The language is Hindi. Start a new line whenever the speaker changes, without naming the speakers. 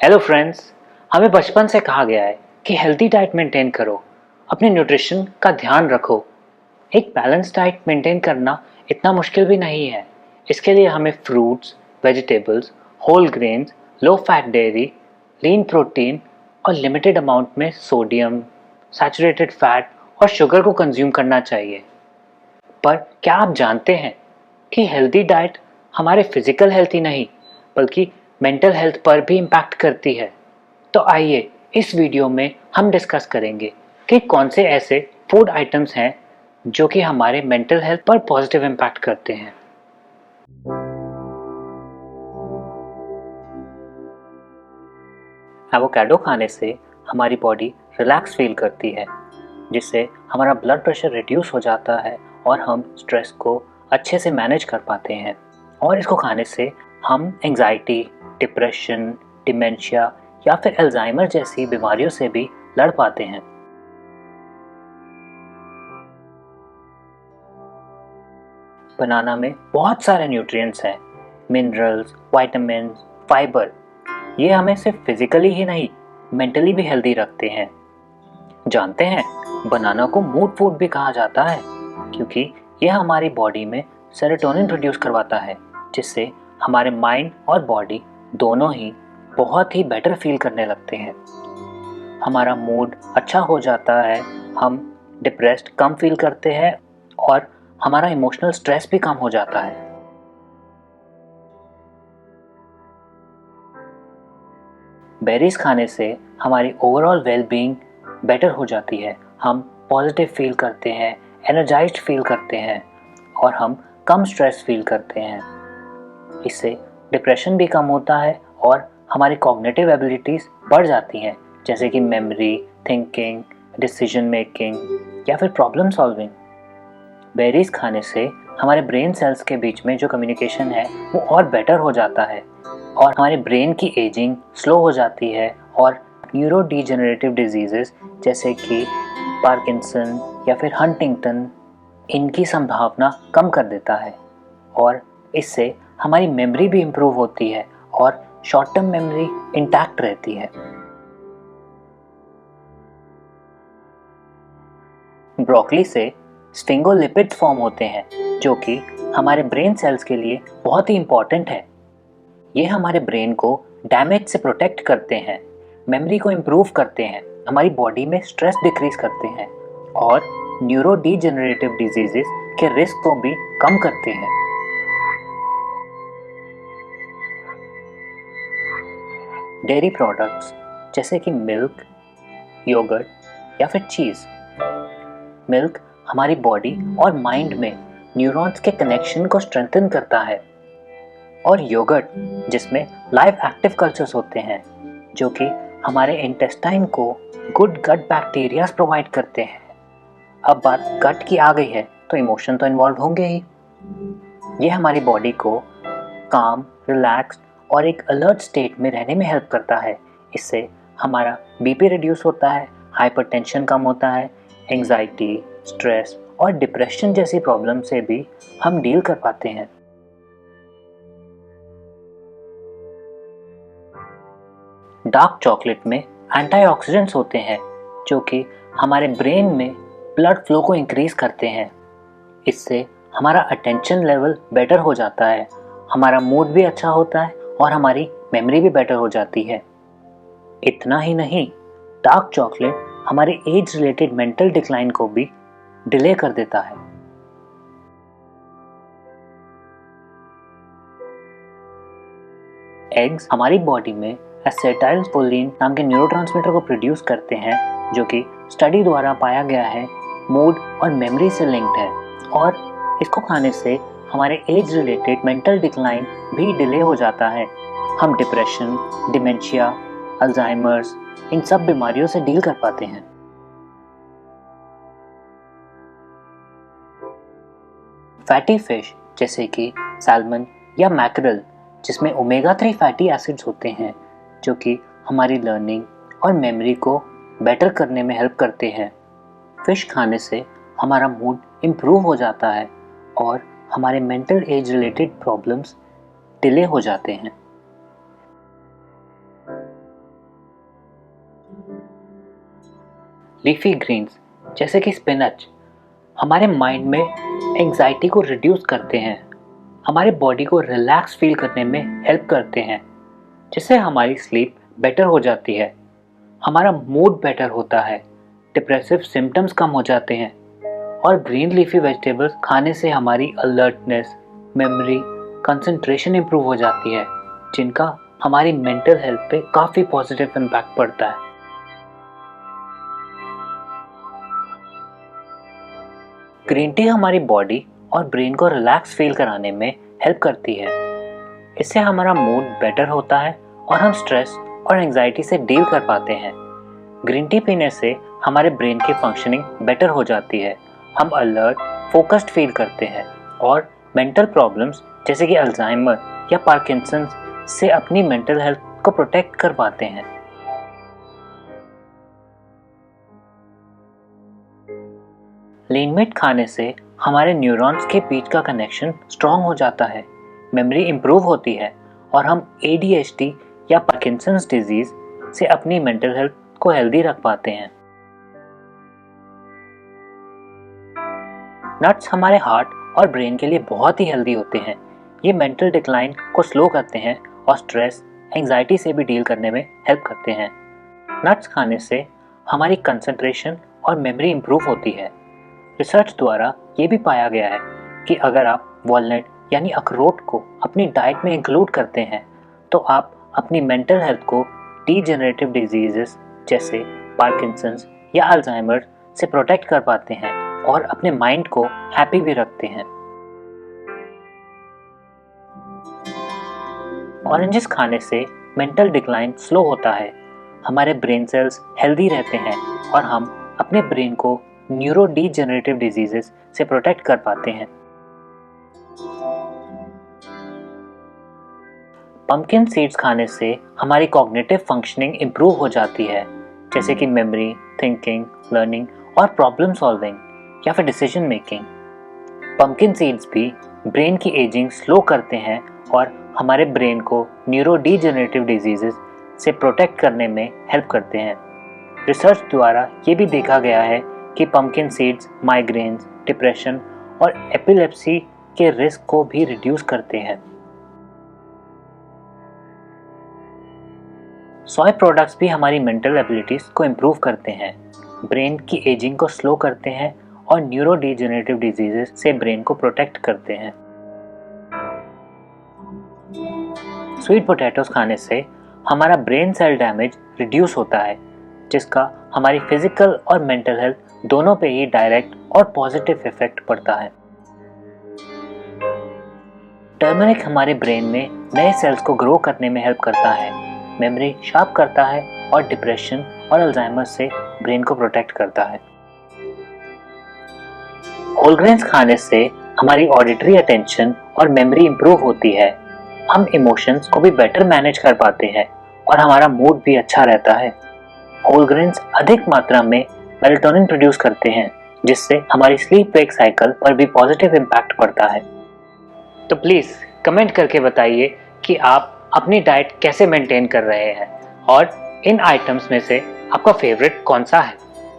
Hello friends. हमें बचपन से कहा गया है कि हेल्दी डाइट मेंटेन करो, अपने न्यूट्रिशन का ध्यान रखो। एक बैलेंस डाइट मेंटेन करना इतना मुश्किल भी नहीं है। इसके लिए हमें fruits, vegetables, whole grains, low fat dairy, lean protein और लिमिटेड अमाउंट में सोडियम, सैचुरेटेड फैट और शुगर को कंज्यूम करना चाहिए। पर क्या आप जानते हैं कि हेल्दी डाइट हमारे फिजिकल हेल्थ ही नहीं बल्कि मेंटल हेल्थ पर भी इम्पैक्ट करती है। तो आइए इस वीडियो में हम डिस्कस करेंगे कि कौन से ऐसे फूड आइटम्स हैं जो कि हमारे मेंटल हेल्थ पर पॉजिटिव इम्पैक्ट करते हैं। एवोकाडो खाने से हमारी बॉडी रिलैक्स फील करती है, जिससे हमारा ब्लड प्रेशर रिड्यूस हो जाता है और हम स्ट्रेस को अच्छे से मैनेज कर पाते हैं। और इसको खाने से हम एंजाइटी, डिप्रेशन, डिमेंशिया या फिर अल्जाइमर जैसी बीमारियों से भी लड़ पाते हैं। बनाना में बहुत सारे न्यूट्रिएंट्स हैं, मिनरल्स, विटामिन्स, फाइबर। ये हमें सिर्फ फिजिकली ही नहीं, मेंटली भी हेल्दी रखते हैं। जानते हैं, बनाना को मूड फूड भी कहा जाता है क्योंकि यह हमारी बॉडी में सेरोटोनिन प्रोड्यूस करवाता है, जिससे हमारे माइंड और बॉडी दोनों ही बहुत ही बेटर फील करने लगते हैं। हमारा मूड अच्छा हो जाता है, हम डिप्रेस्ड कम फील करते हैं और हमारा इमोशनल स्ट्रेस भी कम हो जाता है। बेरीज खाने से हमारी ओवरऑल वेलबींग बेटर हो जाती है। हम पॉजिटिव फील करते हैं, एनर्जाइज्ड फील करते हैं और हम कम स्ट्रेस फील करते हैं। इससे डिप्रेशन भी कम होता है और हमारी कॉग्निटिव एबिलिटीज़ बढ़ जाती हैं, जैसे कि मेमोरी, थिंकिंग, डिसीजन मेकिंग या फिर प्रॉब्लम सॉल्विंग। बेरीज खाने से हमारे ब्रेन सेल्स के बीच में जो कम्युनिकेशन है वो और बेटर हो जाता है और हमारे ब्रेन की एजिंग स्लो हो जाती है और न्यूरो डिजेनरेटिव डिजीजेस जैसे कि पार्किंसन या फिर हंटिंगटन, इनकी संभावना कम कर देता है। और इससे हमारी मेमोरी भी इम्प्रूव होती है और शॉर्ट टर्म मेमोरी इंटैक्ट रहती है। ब्रोकली से स्फिंगोलिपिड्स फॉर्म होते हैं जो कि हमारे ब्रेन सेल्स के लिए बहुत ही इम्पॉर्टेंट है। ये हमारे ब्रेन को डैमेज से प्रोटेक्ट करते हैं, मेमोरी को इम्प्रूव करते हैं, हमारी बॉडी में स्ट्रेस डिक्रीज करते हैं और न्यूरो डिजेनरेटिव डिजीजेस के रिस्क को भी कम करते हैं। डेयरी प्रोडक्ट्स जैसे कि मिल्क, योगर्ट या फिर चीज़। मिल्क हमारी बॉडी और माइंड में न्यूरॉन्स के कनेक्शन को स्ट्रेंथन करता है और योगर्ट जिसमें लाइव एक्टिव कल्चर्स होते हैं जो कि हमारे इंटेस्टाइन को गुड गट बैक्टीरियाज प्रोवाइड करते हैं। अब बात गट की आ गई है तो इमोशन तो इन्वॉल्व होंगे ही। ये हमारी बॉडी को काम, रिलैक्स और एक अलर्ट स्टेट में रहने में हेल्प करता है। इससे हमारा बीपी रिड्यूस होता है, हाइपरटेंशन कम होता है, एंजाइटी, स्ट्रेस और डिप्रेशन जैसी प्रॉब्लम से भी हम डील कर पाते हैं। डार्क चॉकलेट में एंटीऑक्सीडेंट्स होते हैं जो कि हमारे ब्रेन में ब्लड फ्लो को इंक्रीज करते हैं। इससे हमारा अटेंशन लेवल बेटर हो जाता है, हमारा मूड भी अच्छा होता है और हमारी मेमोरी भी बेटर हो जाती है। इतना ही नहीं, डार्क चॉकलेट हमारे एज रिलेटेड मेंटल डिक्लाइन को भी डिले कर देता है। एग्स हमारी बॉडी में एसिटाइलकोलिन नाम के न्यूरोट्रांसमीटर को प्रोड्यूस करते हैं जो कि स्टडी द्वारा पाया गया है मूड और मेमोरी से लिंक्ड है और इसको खाने से हमारे एज रिलेटेड मेंटल डिक्लाइन भी डिले हो जाता है। हम डिप्रेशन, डिमेंशिया, अल्जाइमर्स, इन सब बीमारियों से डील कर पाते हैं। फैटी फिश जैसे कि सैल्मन या मैकरल जिसमें ओमेगा 3 फैटी एसिड्स होते हैं जो कि हमारी लर्निंग और मेमोरी को बेटर करने में हेल्प करते हैं। फिश खाने से हमारा मूड इम्प्रूव हो जाता है और हमारे mental age related problems delay हो जाते हैं। लीफी ग्रीन्स जैसे कि स्पिनच हमारे माइंड में एंजाइटी को रिड्यूस करते हैं, हमारे बॉडी को रिलैक्स फील करने में हेल्प करते हैं, जिससे हमारी स्लीप बेटर हो जाती है, हमारा मूड बेटर होता है, डिप्रेसिव सिम्टम्स कम हो जाते हैं। और ग्रीन लीफी वेजिटेबल्स खाने से हमारी अलर्टनेस, मेमोरी, कंसंट्रेशन इंप्रूव हो जाती है, जिनका हमारी मेंटल हेल्थ पे काफ़ी पॉजिटिव इम्पैक्ट पड़ता है। ग्रीन टी हमारी बॉडी और ब्रेन को रिलैक्स फील कराने में हेल्प करती है। इससे हमारा मूड बेटर होता है और हम स्ट्रेस और एंजाइटी से डील कर पाते हैं। ग्रीन टी पीने से हमारे ब्रेन की फंक्शनिंग बेटर हो जाती है, हम अलर्ट, फोकस्ड फील करते हैं और मेंटल प्रॉब्लम्स जैसे कि अल्जाइमर या पार्किंसंस से अपनी मेंटल हेल्थ को प्रोटेक्ट कर पाते हैं। लीन मीट खाने से हमारे न्यूरॉन्स के बीच का कनेक्शन स्ट्रॉन्ग हो जाता है, मेमोरी इंप्रूव होती है और हम ADHD या पार्किंसंस डिजीज से अपनी मेंटल हेल्थ को हेल्दी रख पाते हैं। नट्स हमारे हार्ट और ब्रेन के लिए बहुत ही हेल्दी होते हैं। ये मेंटल डिक्लाइन को स्लो करते हैं और स्ट्रेस, एंजाइटी से भी डील करने में हेल्प करते हैं। नट्स खाने से हमारी कंसंट्रेशन और मेमोरी इंप्रूव होती है। रिसर्च द्वारा ये भी पाया गया है कि अगर आप वॉलनट यानी अखरोट को अपनी डाइट में इंक्लूड करते हैं तो आप अपनी मेंटल हेल्थ को डीजेनरेटिव डिजीजेस जैसे पार्किंसंस या अल्जाइमर से प्रोटेक्ट कर पाते हैं और अपने माइंड को हैप्पी भी रखते हैं। ऑरेंजेस खाने से मेंटल डिक्लाइन स्लो होता है, हमारे ब्रेन सेल्स हेल्दी रहते हैं और हम अपने ब्रेन को न्यूरो डीजेनरेटिव डिजीजेस से प्रोटेक्ट कर पाते हैं। पंपकिन सीड्स खाने से हमारी कॉग्निटिव फंक्शनिंग इंप्रूव हो जाती है, जैसे कि मेमोरी, थिंकिंग, लर्निंग और प्रॉब्लम सॉल्विंग या फिर डिसीजन मेकिंग। पंपकिन सीड्स भी ब्रेन की एजिंग स्लो करते हैं और हमारे ब्रेन को न्यूरो डीजेनरेटिव डिजीजेस से प्रोटेक्ट करने में हेल्प करते हैं। रिसर्च द्वारा ये भी देखा गया है कि पंपकिन सीड्स माइग्रेन्स, डिप्रेशन और एपिलेप्सी के रिस्क को भी रिड्यूस करते हैं। सोय प्रोडक्ट्स भी हमारी मेंटल एबिलिटीज को इंप्रूव करते हैं, ब्रेन की एजिंग को स्लो करते हैं और न्यूरो डीजेनरेटिव डिजीजेस से ब्रेन को प्रोटेक्ट करते हैं। स्वीट पोटैटोज खाने से हमारा ब्रेन सेल डैमेज रिड्यूस होता है, जिसका हमारी फिजिकल और मेंटल हेल्थ दोनों पे ही डायरेक्ट और पॉजिटिव इफेक्ट पड़ता है। टर्मरिक हमारे ब्रेन में नए सेल्स को ग्रो करने में हेल्प करता है, मेमोरी शार्प करता है और डिप्रेशन और अल्जाइमर से ब्रेन को प्रोटेक्ट करता है। होल ग्रेन्स खाने से हमारी ऑडिटरी अटेंशन और मेमोरी इंप्रूव होती है, हम इमोशंस को भी बेटर मैनेज कर पाते हैं और हमारा मूड भी अच्छा रहता है। होल ग्रेन्स अधिक मात्रा में मेलाटोनिन प्रोड्यूस करते हैं, जिससे हमारी स्लीप वेक साइकिल पर भी पॉजिटिव इम्पैक्ट पड़ता है। तो प्लीज़ कमेंट करके बताइए कि आप अपनी डाइट कैसे मेंटेन कर रहे हैं और इन आइटम्स में से आपका फेवरेट कौन सा है।